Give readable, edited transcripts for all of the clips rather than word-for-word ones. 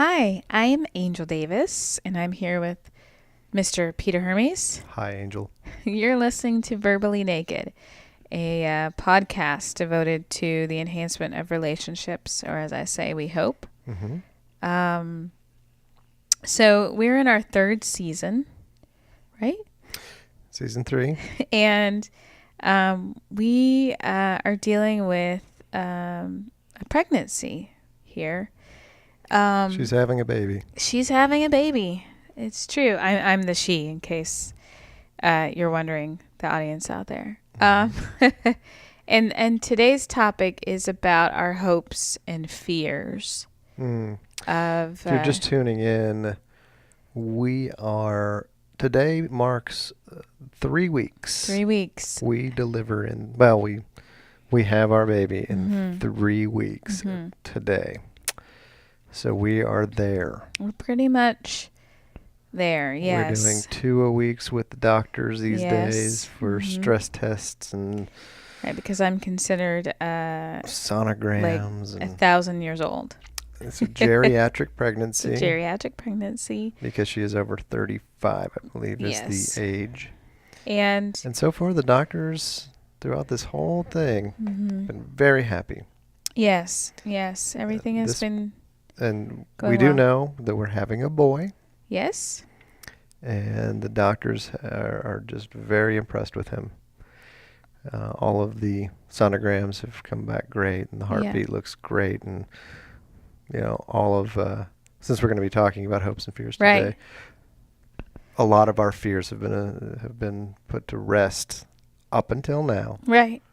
Hi, I am Angel Davis, and I'm here with Mr. Peter Hermes. Hi, Angel. You're listening to Verbally Naked, a podcast devoted to the enhancement of relationships, or as I say, we hope. Mm-hmm. So we're in our third season, right? Season 3. And we are dealing with a pregnancy here. She's having a baby. She's having a baby. It's true. I'm the she, in case you're wondering, the audience out there. And today's topic is about our hopes and fears of. If you're just tuning in, today marks 3 weeks. 3 weeks. We deliver we have our baby in 3 weeks today. So we are there. We're pretty much there, yes. We're doing 2 a weeks with the doctors these Yes. days for stress tests and Right, because I'm considered sonograms. like and 1,000 years old. It's a geriatric pregnancy. It's a geriatric pregnancy. Because she is over 35, I believe, is Yes. the age. And so far, the doctors, throughout this whole thing, been very happy. yes, everything has been And going we do well. know that we're having a boy. Yes. And the doctors are just very impressed with him. All of the sonograms have come back great, and the heartbeat looks great. And, since we're going to be talking about hopes and fears today, Right. a lot of our fears have been put to rest up until now. Right.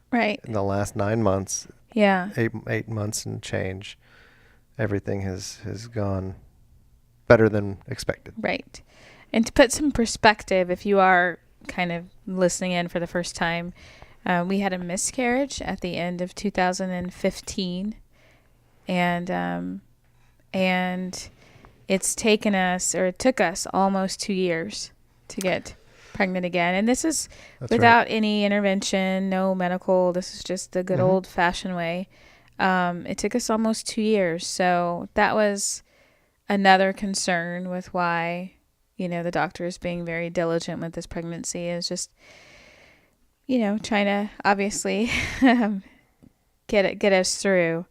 In the last 9 months, Yeah. 8 months and change, everything has gone better than expected. Right. And to put some perspective, if you are kind of listening in for the first time, we had a miscarriage at the end of 2015. And it took us almost 2 years to get pregnant again. And this is That's without any intervention, no medical. This is just the good old fashioned way. It took us almost 2 years. So that was another concern with why, the doctor is being very diligent with this pregnancy, is just, trying to obviously get us through.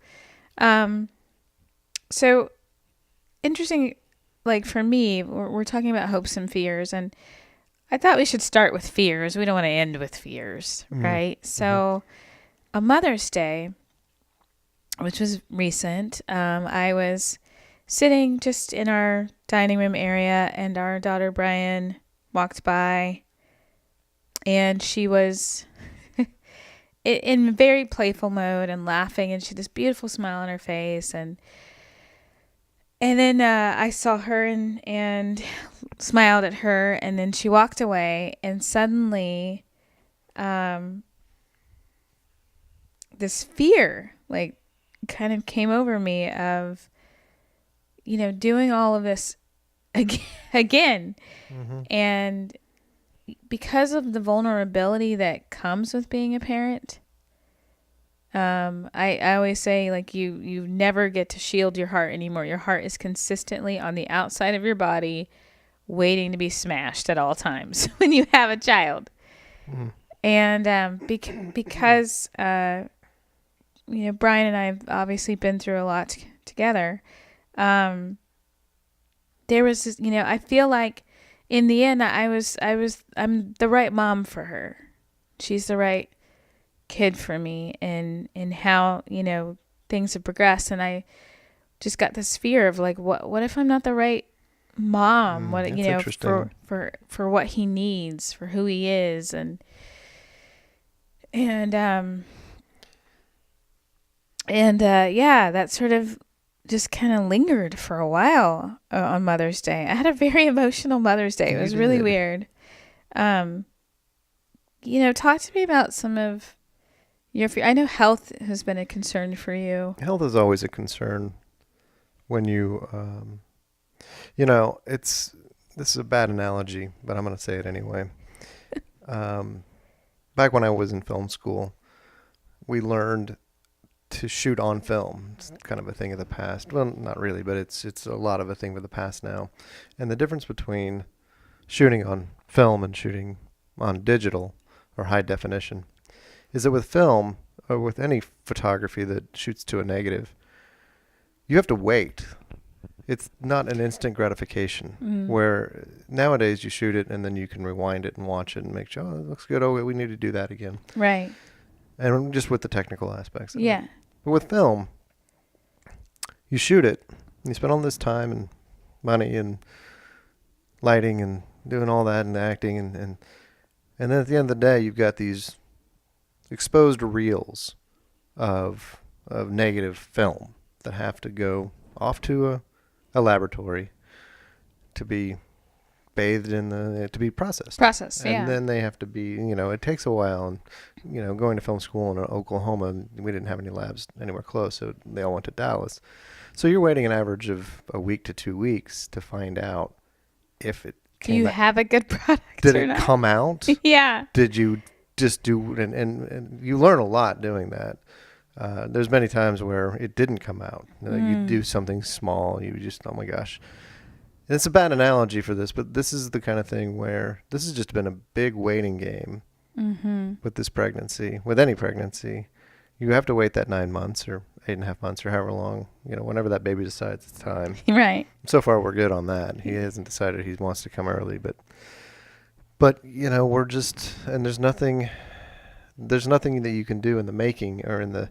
So interesting, like for me, we're talking about hopes and fears, and I thought we should start with fears. We don't want to end with fears, right? So on Mother's Day, which was recent, I was sitting just in our dining room area, and our daughter Brian walked by, and she was in very playful mode and laughing, and she had this beautiful smile on her face, and then I saw her and smiled at her, and then she walked away, and suddenly this fear like kind of came over me of doing all of this again. And because of the vulnerability that comes with being a parent, I always say, like, you never get to shield your heart anymore. Your heart is consistently on the outside of your body, waiting to be smashed at all times when you have a child. And because Brian and I have obviously been through a lot together, there was this, I feel like in the end I'm the right mom for her. She's the right kid for me, and how things have progressed, and I just got this fear of like, what if I'm not the right mom? What for what he needs, for who he is, and that sort of just kind of lingered for a while on Mother's Day. I had a very emotional Mother's Day. It was really weird. Talk to me about some of your fear. I know health has been a concern for you. Health is always a concern when you, this is a bad analogy, but I'm going to say it anyway. Back when I was in film school, we learned to shoot on film. It's kind of a thing of the past. Well, not really, but it's a lot of a thing of the past now. And the difference between shooting on film and shooting on digital or high definition is that with film or with any photography that shoots to a negative, you have to wait. It's not an instant gratification where nowadays you shoot it and then you can rewind it and watch it and make sure, oh, it looks good. Oh, we need to do that again. Right. And just with the technical aspects of it. Yeah. But with film, you shoot it, and you spend all this time and money and lighting and doing all that and acting and then at the end of the day, you've got these exposed reels of negative film that have to go off to a laboratory to be bathed in to be processed. And then they have to be, it takes a while. And, going to film school in Oklahoma, we didn't have any labs anywhere close, so they all went to Dallas. So you're waiting an average of a week to 2 weeks to find out if it came Do you have a good product Did or it not? come out? Yeah. Did you just do, and you learn a lot doing that. There's many times where it didn't come out. You do something small, you just, oh my gosh. And it's a bad analogy for this, but this is the kind of thing where this has just been a big waiting game with this pregnancy, with any pregnancy. You have to wait that 9 months or 8.5 months or however long, whenever that baby decides it's time. Right. So far, we're good on that. He hasn't decided he wants to come early, but we're just, and there's nothing that you can do in the making or in the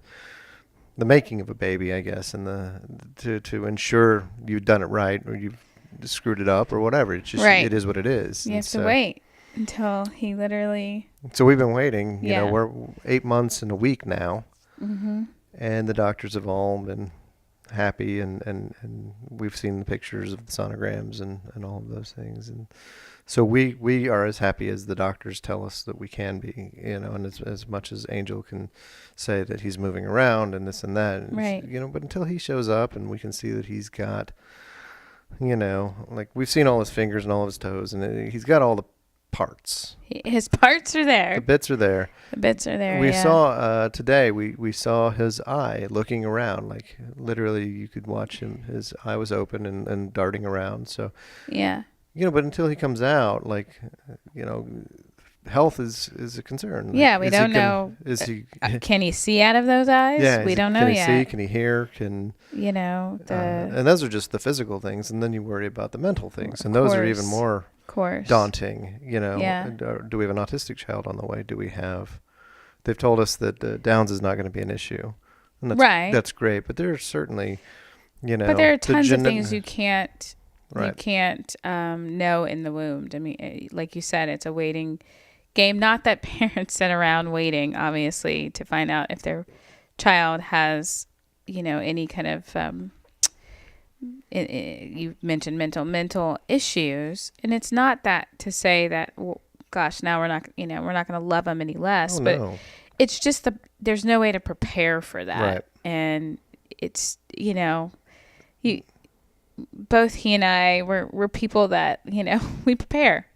making of a baby, I guess, and to ensure you've done it right or you've screwed it up or whatever. It's just, It is what it is. You have to wait until he literally. So we've been waiting, we're 8 months and a week now. And the doctors have all been happy and we've seen the pictures of the sonograms and all of those things. And so we are as happy as the doctors tell us that we can be, and as much as Angel can say that he's moving around and this and that. And right. But until he shows up and we can see that he's got, like we've seen all his fingers and all of his toes and he's got all the parts. His parts are there. The bits are there. We saw today, we saw his eye looking around, like literally you could watch him. His eye was open and darting around. So, yeah. But until he comes out, like, health is a concern. Yeah, we don't know. Can he see out of those eyes? Yeah, we don't know yet. Can he see? Can he hear? And those are just the physical things, and then you worry about the mental things, and those are even more daunting. Yeah. Do we have an autistic child on the way? Do we have? They've told us that Downs is not going to be an issue, and that's great. But there's certainly, But there are tons of things you can't. Right. You can't know in the womb. I mean, like you said, it's a waiting game. Not that parents sit around waiting, obviously, to find out if their child has, any kind of. You mentioned mental issues, and it's not that to say that, well, gosh, now we're not going to love them any less. But it's just there's no way to prepare for that, right. And it's both he and I we're people that we prepare.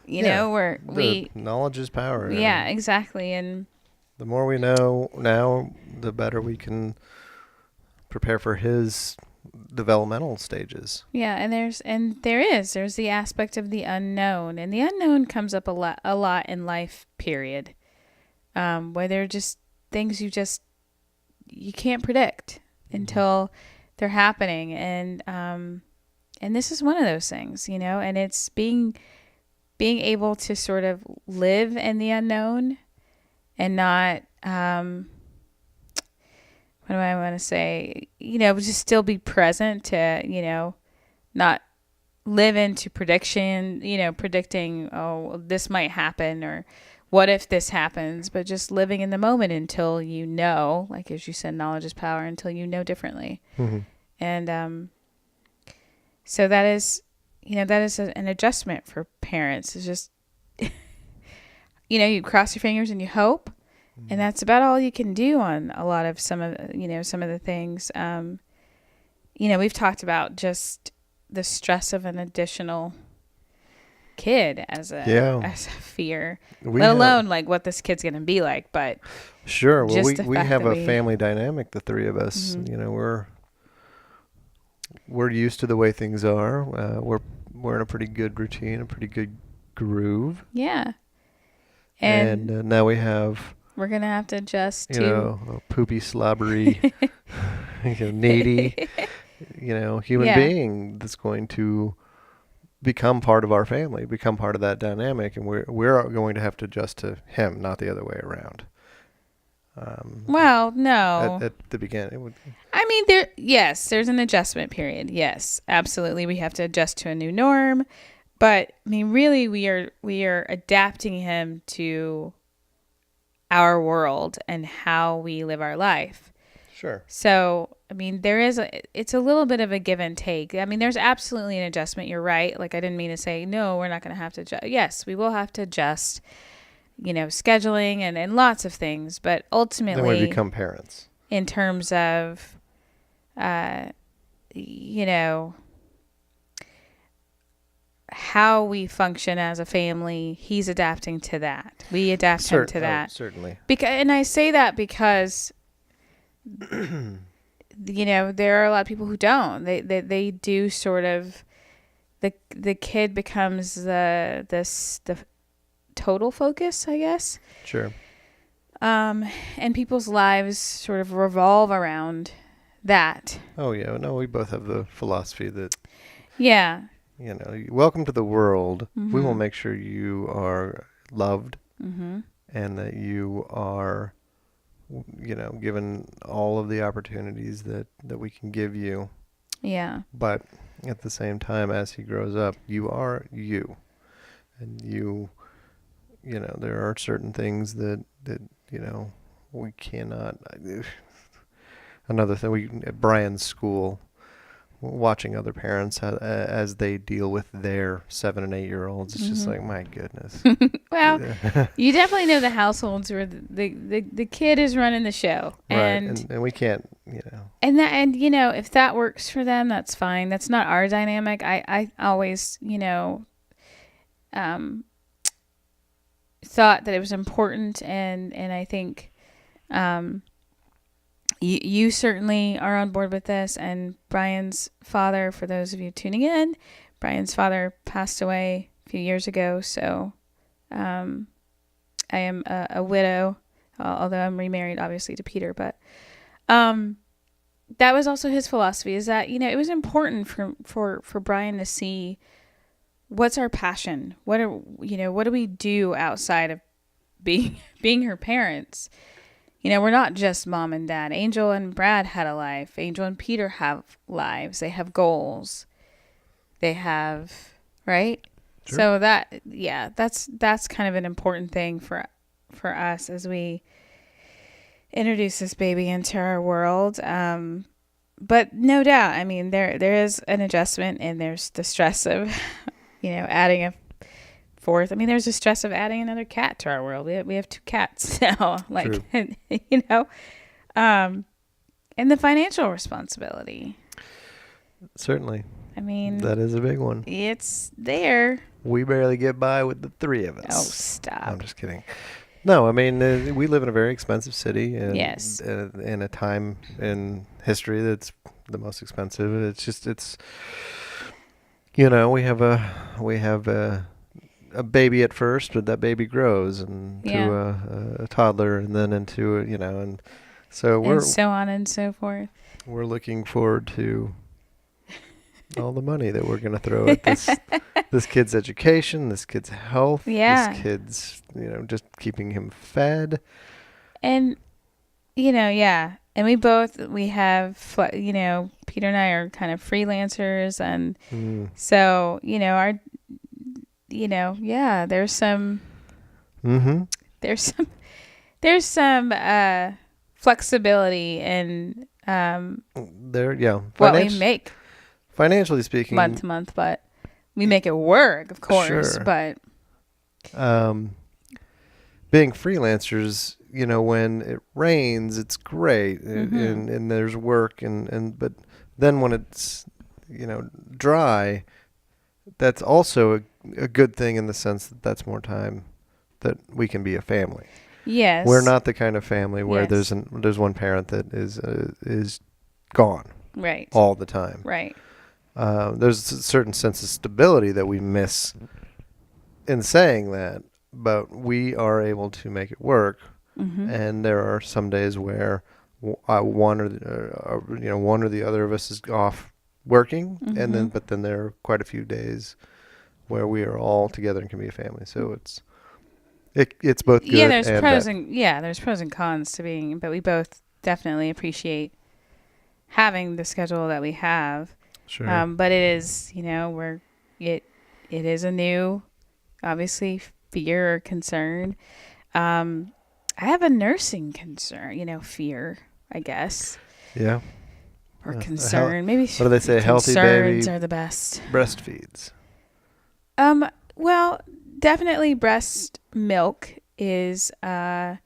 Knowledge is power. Yeah, exactly. And the more we know now, the better we can prepare for his developmental stages. Yeah, and there's the aspect of the unknown, and the unknown comes up a lot in life. Period. Where there are just things you can't predict until they're happening, and this is one of those things, and it's being able to sort of live in the unknown and not what do I want to say, just still be present to not live into predicting, oh, this might happen, or what if this happens, but just living in the moment until like as you said, knowledge is power, until you know differently. And so that is an adjustment for parents. It's just you cross your fingers and you hope, and that's about all you can do on a lot of some of the things. We've talked about just the stress of an additional kid as a fear, let alone like what this kid's gonna be like. But sure, well, just we have a family dynamic, the three of us. Mm-hmm. You know, we're used to the way things are. We're in a pretty good routine, a pretty good groove. Yeah. And now we have, we're gonna have to adjust to a poopy, slobbery, needy, human being that's going to become part of our family, become part of that dynamic, and we're going to have to adjust to him, not the other way around. Well, no. At the beginning, I mean, there's an adjustment period. Yes, absolutely, we have to adjust to a new norm. But I mean, really, we are adapting him to our world and how we live our life. Sure. So, I mean, it's a little bit of a give and take. I mean, there's absolutely an adjustment. You're right. Like, I didn't mean to say, no, we're not going to have to adjust. Yes, we will have to adjust, scheduling and lots of things. But ultimately, then we become parents. In terms of, how we function as a family, he's adapting to that. We adapt him to that. Certainly. And I say that because, there are a lot of people who don't. They do sort of, the kid becomes the total focus, I guess. Sure. And people's lives sort of revolve around that. Oh yeah, no, we both have the philosophy that. Yeah. Welcome to the world. Mm-hmm. We will make sure you are loved, mm-hmm. and that you are, given all of the opportunities that we can give you. Yeah. But at the same time, as he grows up, you are you, and there are certain things that we cannot. Another thing, at Brian's school, watching other parents as they deal with their 7 and 8 year olds, it's just like, my goodness. Well, you definitely know the households where the kid is running the show, and we can't, and if that works for them, that's fine. That's not our dynamic. I always thought that it was important, and I think you certainly are on board with this. And Brian's father, for those of you tuning in, Brian's father passed away a few years ago. So I am a widow, although I'm remarried, obviously, to Peter. But that was also his philosophy, is that, it was important for Brian to see what's our passion. What do we do outside of being her parents? We're not just mom and dad. Angel and Brad had a life. Angel and Peter have lives. They have goals. They have, right? Sure. So that's kind of an important thing for us as we introduce this baby into our world. But no doubt, I mean, there is an adjustment, and there's the stress of, adding a fourth. I mean, there's the stress of adding another cat to our world. We have 2 cats now, and the financial responsibility. Certainly. I mean, that is a big one. It's there. We barely get by with the 3 of us. Oh, stop. I'm just kidding. No, I mean, we live in a very expensive city, and yes, in a time in history that's the most expensive. We have a baby at first, but that baby grows into a toddler, and then into and so we're, and so on and so forth. We're looking forward to all the money that we're going to throw at this kid's education, this kid's health, this kid's just keeping him fed, and and we have Peter and I are kind of freelancers, and so our there's some there's some flexibility in what we make financially speaking, month to month, but we make it work, of course. Sure. But being freelancers, when it rains, it's great, and there's work, but then when it's dry, that's also a good thing in the sense that that's more time that we can be a family. Yes. We're not the kind of family where Yes. there's one parent that is gone Right. all the time. Right. There's a certain sense of stability that we miss in saying that, but we are able to make it work. Mm-hmm. And there are some days where one or the other of us is off working, and then there are quite a few days where we are all together and can be a family. So it's both good. Yeah, there's and pros bad. there's pros and cons to being, but we both definitely appreciate having the schedule that we have. Sure. But it is, it is a new, obviously, fear or concern. I have a nursing concern, fear, I guess, Yeah. or concern. Maybe what do they say? A healthy concerns baby are the best. breastfeeds. Well, definitely breast milk is a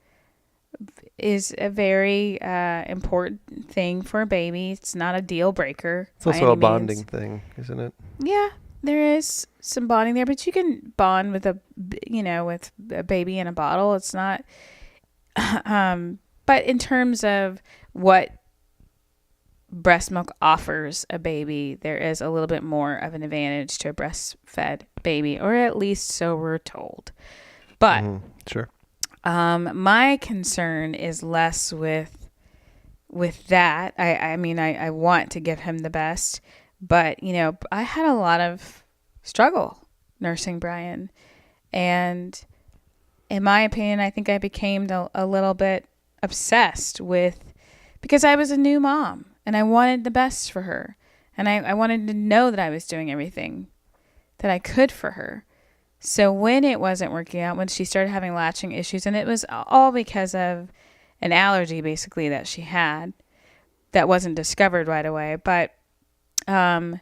very important thing for a baby. It's not a deal breaker. It's also a bonding thing, isn't it? Yeah, there is some bonding there, but you can bond with with a baby in a bottle. It's not. But in terms of what breast milk offers a baby, there is a little bit more of an advantage to a breastfed baby, or at least so we're told. But Sure. my concern is less with that. I mean, I want to give him the best, but I had a lot of struggle nursing Brian, and in my opinion, I think I became a little bit obsessed because I was a new mom and I wanted the best for her, and I wanted to know that I was doing everything that I could for her. So when it wasn't working out, when she started having latching issues, and it was all because of an allergy basically that she had that wasn't discovered right away. But, I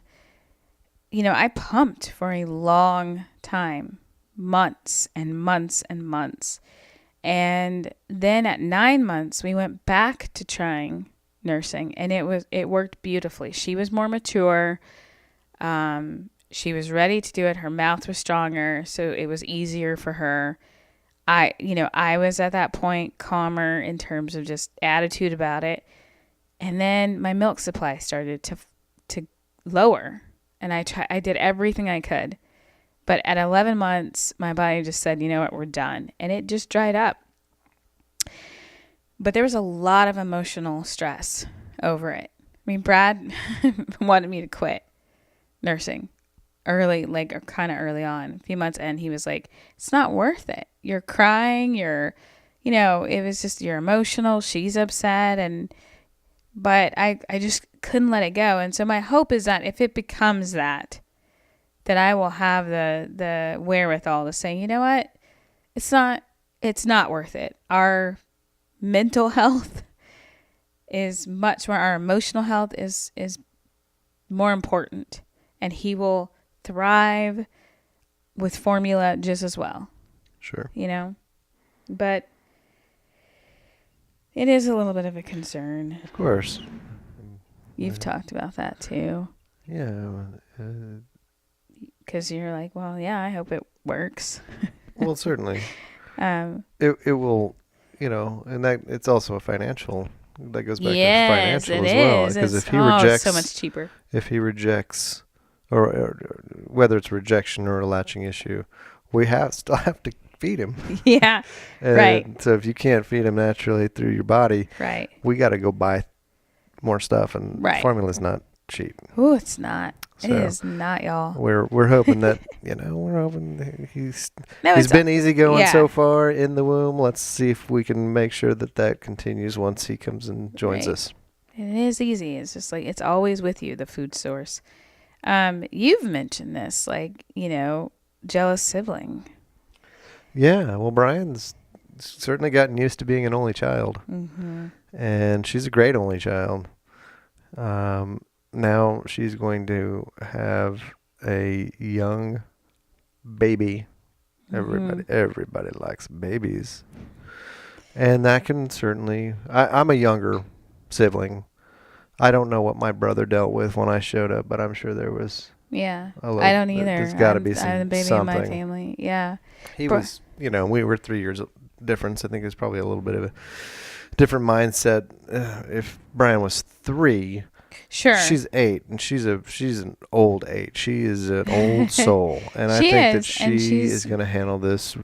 pumped for a long time, months and months and months. And then at 9 months, we went back to trying nursing, and it worked beautifully. She was more mature. She was ready to do it. Her mouth was stronger, so it was easier for her. I was at that point calmer in terms of just attitude about it. And then my milk supply started to lower, and I did everything I could. But at 11 months, my body just said, you know what, we're done. And it just dried up. But there was a lot of emotional stress over it. I mean, Brad wanted me to quit nursing early, kind of early on. A few months in, he was like, it's not worth it. You're crying. It was just, you're emotional. She's upset. But I just couldn't let it go. And so my hope is that if it becomes that I will have the wherewithal to say, you know what, it's not worth it. Our mental health is much more, our emotional health is more important, and he will thrive with formula just as well. Sure. But it is a little bit of a concern. Of course. You've talked about that too. Yeah. Because you're like, well, yeah, I hope it works. Well, certainly. It will, and that it's also a financial. That goes back to financial as well. Because if he rejects, so much cheaper. If he rejects, or whether it's rejection or a latching issue, we still have to feed him. Yeah. Right. So if you can't feed him naturally through your body, right, we got to go buy more stuff, and formula's not cheap. Ooh, it's not. So it is not, y'all. We're hoping that he's been easygoing so far in the womb. Let's see if we can make sure that continues once he comes and joins us. It is easy. It's just like it's always with you, the food source. You've mentioned this, jealous sibling. Yeah, well, Brian's certainly gotten used to being an only child, and she's a great only child. Now she's going to have a young baby. Everybody likes babies. And that can certainly, I'm a younger sibling. I don't know what my brother dealt with when I showed up, but I'm sure there was Yeah. I love- I don't either. there's gotta be I'm the baby in my something. family. Yeah. He Bro- was, we were 3 years difference. I think it's probably a little bit of a different mindset. If Brian was 3, Sure. she's 8, and she's an old 8. She is an old soul, and I She think that is, and she she's- is going to handle this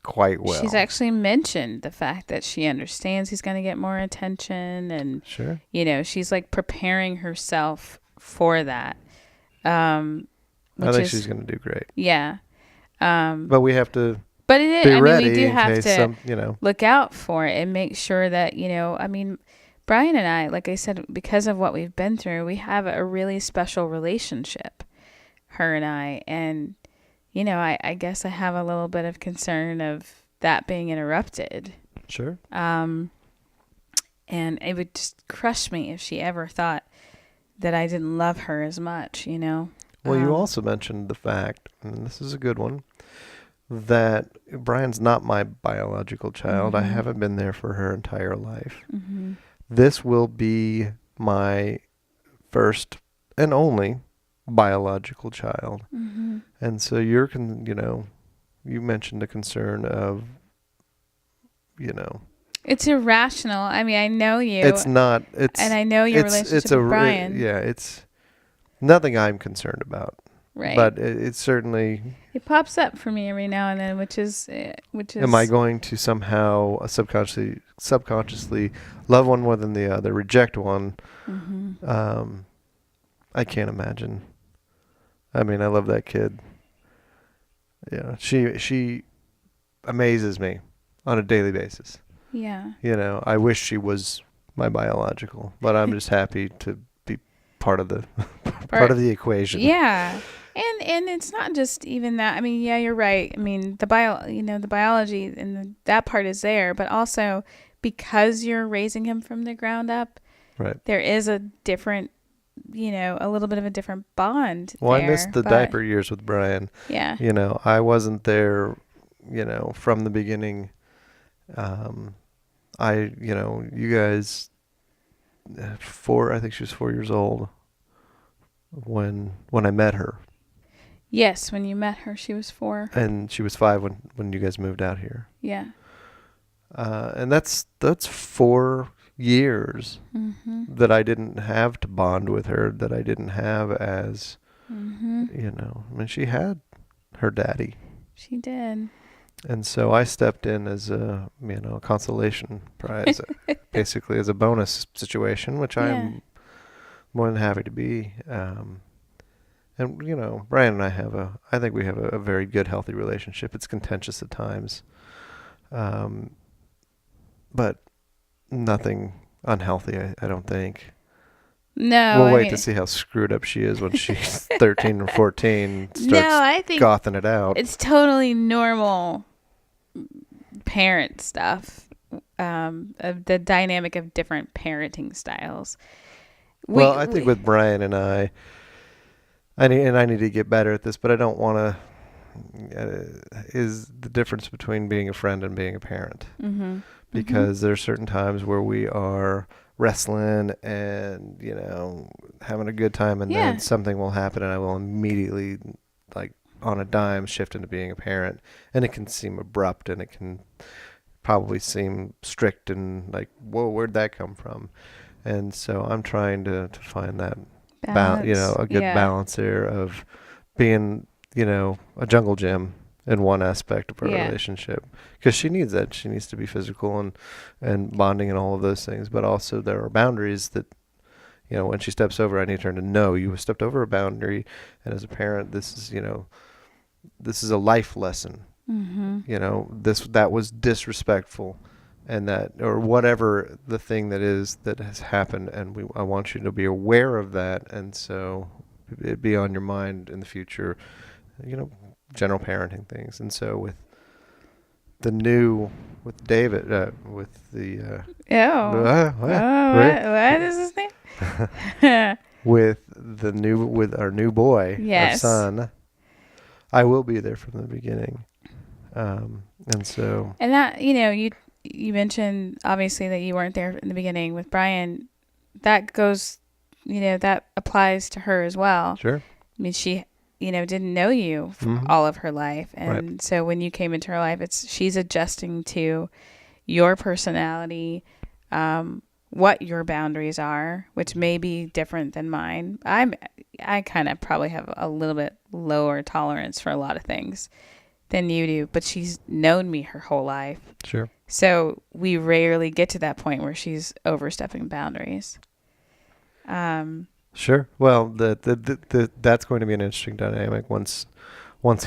quite well. She's actually mentioned the fact that she understands he's going to get more attention, and Sure. she's like preparing herself for that. I Which think is, she's going to do great. yeah. But we have to But it is, be I ready mean, we do in have case to look out for it and make sure that, I mean, Brian and I, like I said, because of what we've been through, we have a really special relationship, her and I. And, I guess I have a little bit of concern of that being interrupted. Sure. And it would just crush me if she ever thought that I didn't love her as much, Well, you also mentioned the fact, and this is a good one, that Brian's not my biological child. I haven't been there for her entire life. Mm-hmm. This will be my first and only biological child. Mm-hmm. And so you mentioned a concern of, It's irrational. I mean, I know you. it's not, it's, and I know your relationship with Brian. It's nothing I'm concerned about. Right. But it's certainly, it pops up for me every now and then, which is. am I going to somehow subconsciously love one more than the other, reject one? Mm-hmm. I can't imagine. I mean, I love that kid. Yeah, she amazes me on a daily basis. Yeah. I wish she was my biological, but I'm just happy to be part of the the equation. Yeah. And it's not just even that. I mean, yeah, you're right. I mean, the biology and that part is there, but also because you're raising him from the ground up, right? There is a different, a little bit of a different bond. Well, there, I missed the diaper years with Brian. Yeah. I wasn't there, from the beginning. You guys, I think she was 4 years old when I met her. Yes, when you met her, she was 4. And she was 5 when you guys moved out here. Yeah. And that's 4 years that I didn't have to bond with her, that I didn't have as, I mean, she had her daddy. She did. And so I stepped in as a consolation prize, basically as a bonus situation, which I'm more than happy to be. And, Brian and I think we have a very good, healthy relationship. It's contentious at times. But nothing unhealthy, I don't think. No. We'll wait to see how screwed up she is when she's 13 or 14, starts I think gothing it out. It's totally normal parent stuff, of the dynamic of different parenting styles. I think with Brian and I need to get better at this, but I don't want to, is the difference between being a friend and being a parent. Mm-hmm. Because there are certain times where we are wrestling and, having a good time, and then something will happen and I will immediately, like on a dime, shift into being a parent. And it can seem abrupt, and it can probably seem strict and like, whoa, where'd that come from? And so I'm trying to find that balance, a good balance there of being, a jungle gym in one aspect of our relationship, because she needs that. She needs to be physical and bonding and all of those things. But also there are boundaries that, when she steps over, I need her to know you have stepped over a boundary. And as a parent, this is a life lesson. Mm-hmm. That was disrespectful, and that, or whatever the thing that has happened. And I want you to be aware of that. And so it be on your mind in the future, general parenting things. And so with David, what is his name? with our new boy, yes, our son, I will be there from the beginning. And that, you mentioned obviously that you weren't there in the beginning with Brian. That goes, that applies to her as well. Sure. I mean, she, didn't know you for all of her life. And so when you came into her life, she's adjusting to your personality, what your boundaries are, which may be different than mine. I kind of probably have a little bit lower tolerance for a lot of things than you do, but she's known me her whole life. Sure. So we rarely get to that point where she's overstepping boundaries. Sure. Well, that's going to be an interesting dynamic once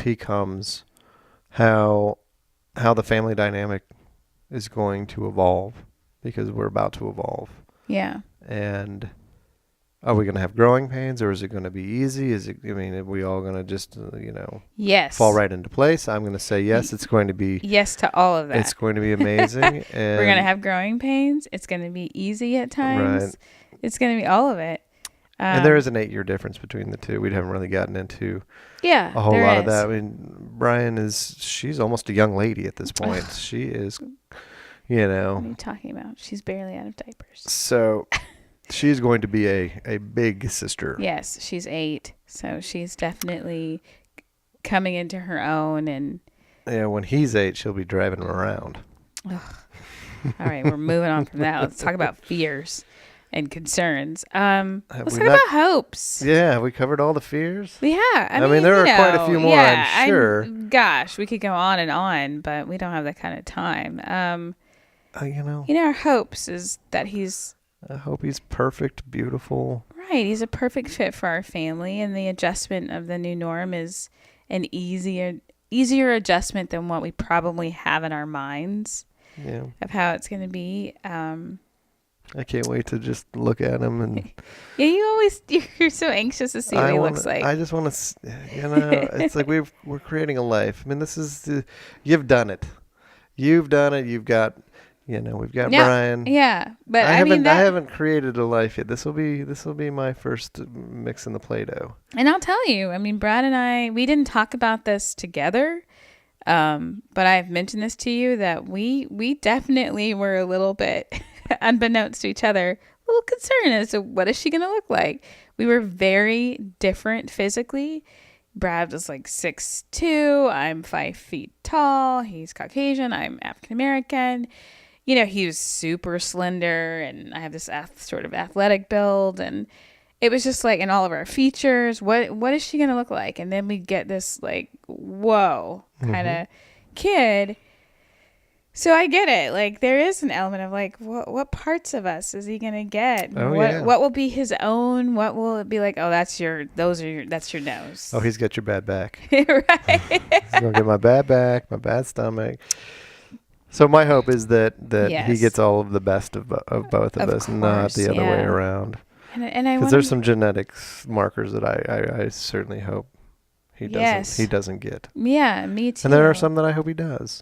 he comes, how the family dynamic is going to evolve, because we're about to evolve. Yeah. And are we going to have growing pains, or is it going to be easy? Are we all going to just, yes, fall right into place? I'm going to say yes. It's going to be yes to all of that. It's going to be amazing. And we're going to have growing pains. It's going to be easy at times. Right. It's going to be all of it. And there is an 8-year difference between the two. We haven't really gotten into a whole lot of that. I mean, Brian she's almost a young lady at this point. She is, What are you talking about? She's barely out of diapers. So she's going to be a big sister. Yes, she's 8. So she's definitely coming into her own. And yeah, when he's 8, she'll be driving him around. All right, we're moving on from that. Let's talk about fears and concerns. Let's talk about hopes. Yeah, we covered all the fears. Yeah, I mean, there are quite a few more, I'm sure. Gosh, we could go on and on, but we don't have that kind of time. Our hopes is that I hope he's perfect, beautiful. Right, he's a perfect fit for our family, and the adjustment of the new norm is an easier adjustment than what we probably have in our minds. Yeah. Of how it's going to be. I can't wait to just look at him and. Yeah, you're so anxious to see what he looks like. I just want to, it's like we're creating a life. I mean, you've done it. You've done it. You've got, we've got Brian. Yeah, but I haven't created a life yet. This will be my first mix in the Play-Doh. And I'll tell you, I mean, Brad and I, we didn't talk about this together. But I've mentioned this to you that we definitely were a little bit, unbeknownst to each other, a little concerned as to what is she going to look like. We were very different physically. Brad was like 6'2". I'm 5 feet tall. He's Caucasian. I'm African American. He was super slender, and I have this sort of athletic build, and it was just like in all of our features, what is she going to look like? And then we get this like, whoa kind of kid. So I get it. Like, there is an element of like, what parts of us is he going to get? What will be his own? What will it be like? Oh, that's your nose. Oh, he's got your bad back. Right. He's going to get my bad back, my bad stomach. So my hope is that yes. he gets all of the best of both of us, not the other way around. Because there's some genetics markers that I certainly hope he doesn't get. Yeah, me too. And there are some that I hope he does.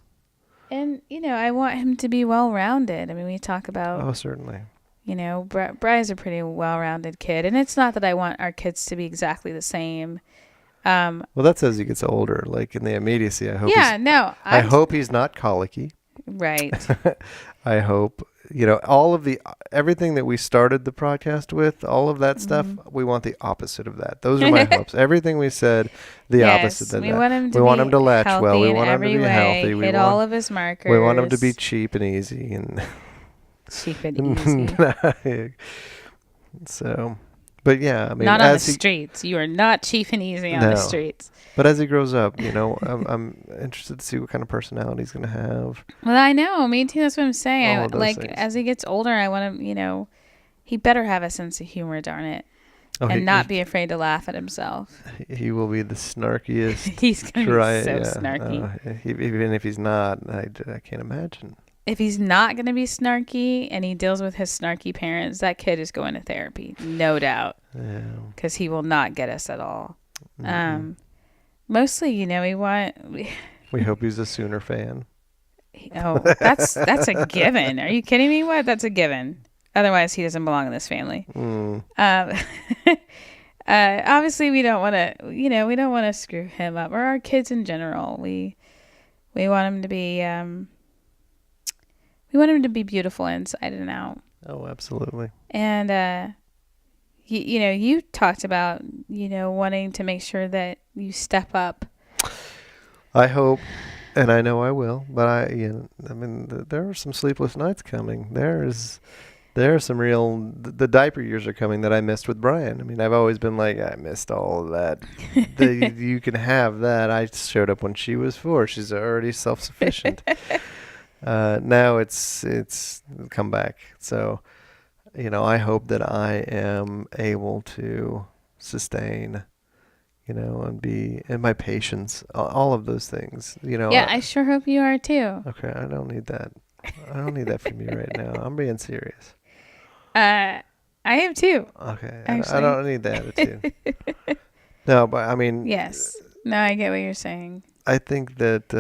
And I want him to be well-rounded. I mean, we talk about. Oh, certainly. Brian's a pretty well-rounded kid, and it's not that I want our kids to be exactly the same. Well, that's as he gets older. Like in the immediacy, I hope. Yeah, no. I hope he's not colicky. Right. I hope. All of everything that we started the podcast with, all of that stuff, we want the opposite of that. Those are my hopes. Everything we said, the opposite of that. We want him to latch well. We want him to be healthy. We hit all of his markers. We want him to be cheap and easy. Cheap and easy. So, but yeah, I mean, not on the streets. You are not cheap and easy on the streets. But as he grows up, I'm interested to see what kind of personality he's going to have. Well, I know. Me too. That's what I'm saying. All of those things. As he gets older, I want him, he better have a sense of humor, darn it. And not be afraid to laugh at himself. He will be the snarkiest. He's going to be so snarky. Even if he's not, I can't imagine. If he's not going to be snarky and he deals with his snarky parents, that kid is going to therapy. No doubt. Yeah. Because he will not get us at all. Mm-hmm. Mostly, we hope he's a Sooner fan. Oh, that's a given. Are you kidding me? What? That's a given. Otherwise, he doesn't belong in this family. Obviously, we don't want to. We don't want to screw him up or our kids in general. We want him to be. We want him to be beautiful inside and out. Oh, absolutely. And you talked about, wanting to make sure that you step up. I hope, and I know I will, but I mean, there are some sleepless nights coming. There are some real, the diaper years are coming that I missed with Brian. I mean, I've always been like, I missed all of that. You can have that. I showed up when she was 4. She's already self-sufficient. Now it's come back. So, I hope that I am able to sustain, and my patience, all of those things, Yeah, I sure hope you are too. Okay, I don't need that. I don't need that from you right now. I'm being serious. I am too. Okay, I don't need the attitude. No, but I mean, yes. No, I get what you're saying. I think that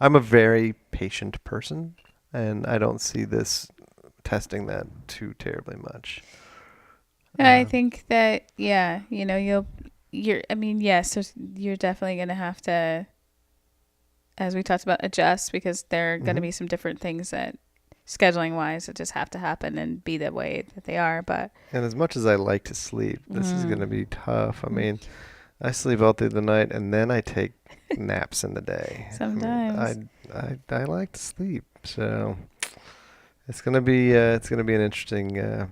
I'm a very patient person, and I don't see this testing that too terribly much. I think that, yeah, yes, you're definitely going to have to, as we talked about, adjust, because there are going to be some different things that, scheduling wise, that just have to happen and be the way that they are. And as much as I like to sleep, this is going to be tough. I mean, I sleep all through the night, and then I take naps in the day. Sometimes. I like to sleep, so it's gonna be an interesting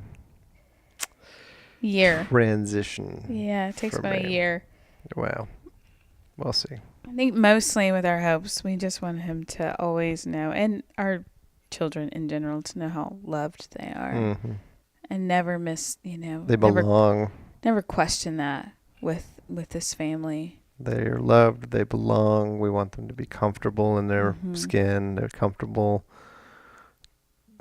year transition. Yeah, it takes about a year. Wow, we'll see. I think mostly with our hopes, we just want him to always know, and our children in general, to know how loved they are, and never miss. They belong. Never question that with this family. They are loved. They belong. We want them to be comfortable in their skin. They're comfortable.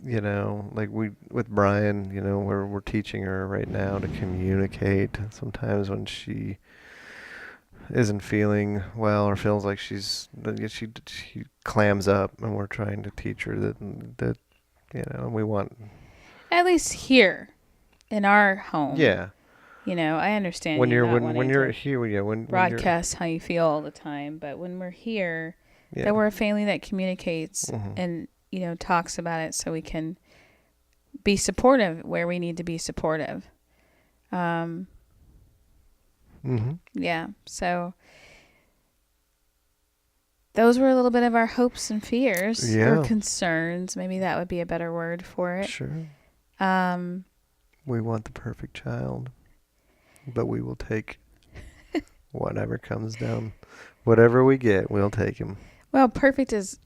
Like with Brian, we're teaching her right now to communicate. Sometimes when she isn't feeling well or feels like she clams up, and we're trying to teach her that we want, at least here in our home. Yeah. I understand when you're here, when broadcast how you feel all the time, but when we're here, that we're a family that communicates and talks about it, so we can be supportive where we need to be supportive. Yeah. So those were a little bit of our hopes and fears, or concerns. Maybe that would be a better word for it. Sure. We want the perfect child, but we will take whatever comes down. Whatever we get, we'll take him. Well, perfect is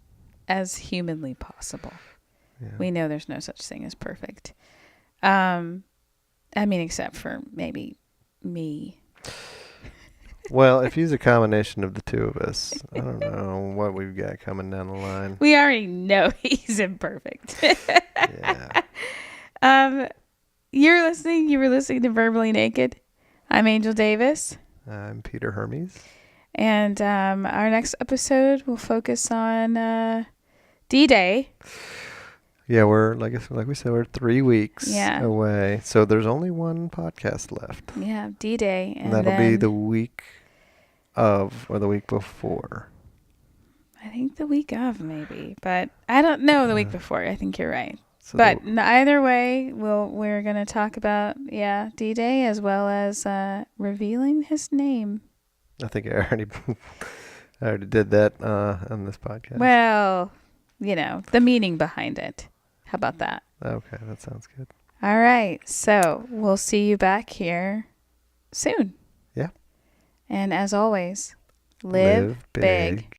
as humanly possible. Yeah. We know there's no such thing as perfect. Except for maybe me. Well, if he's a combination of the two of us, I don't know what we've got coming down the line. We already know he's imperfect. Yeah. You were listening to Verbally Naked. I'm Angel Davis. I'm Peter Hermes. And our next episode will focus on D-Day. Yeah, we're like we said, we're 3 weeks away. So there's only one podcast left. Yeah, D-Day. And that'll be the week of, or the week before. I think the week of, maybe. But I don't know the week before. I think you're right. So but either way, we're going to talk about, D-Day, as well as revealing his name. I think I already did that on this podcast. Well, the meaning behind it. How about that? Okay, that sounds good. All right. So we'll see you back here soon. Yeah. And as always, live big.